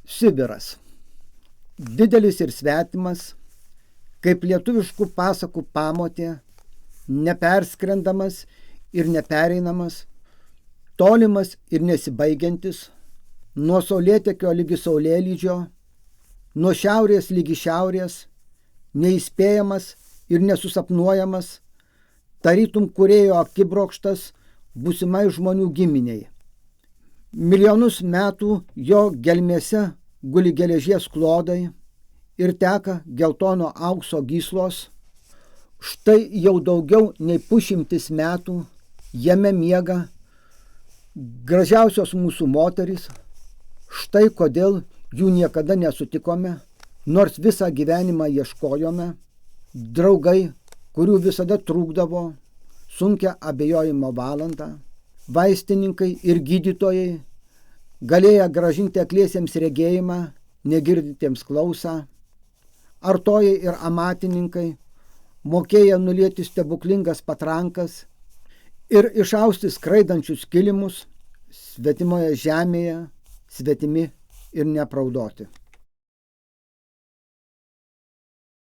Sibiras. Didelis ir svetimas, kaip lietuviškų pasakų pamotė, neperskrendamas ir nepereinamas, tolimas ir nesibaigiantis, nuo saulėtekio lygi saulėlydžio, nuo šiaurės lygi šiaurės, neįspėjamas ir nesusapnuojamas, tarytum kūrėjo akibrokštas būsimai žmonių giminiai. Milijonus metų jo gelmėse guli geležies klodai ir teka geltono aukso gyslos. Štai jau daugiau nei 100 metų jame miega gražiausios mūsų moterys. Štai kodėl jų niekada nesutikome, nors visą gyvenimą ieškojome. Draugai, kurių visada trūkdavo sunkią abejojimo valandą. Vaistininkai ir gydytojai, galėję grąžinti akliesiems regėjimą, negirdintiems klausą. Artojai ir amatininkai, mokėję nulieti stebuklingas patrankas ir išausti skraidančius kilimus, svetimoje žemėje, svetimi ir neapraudoti.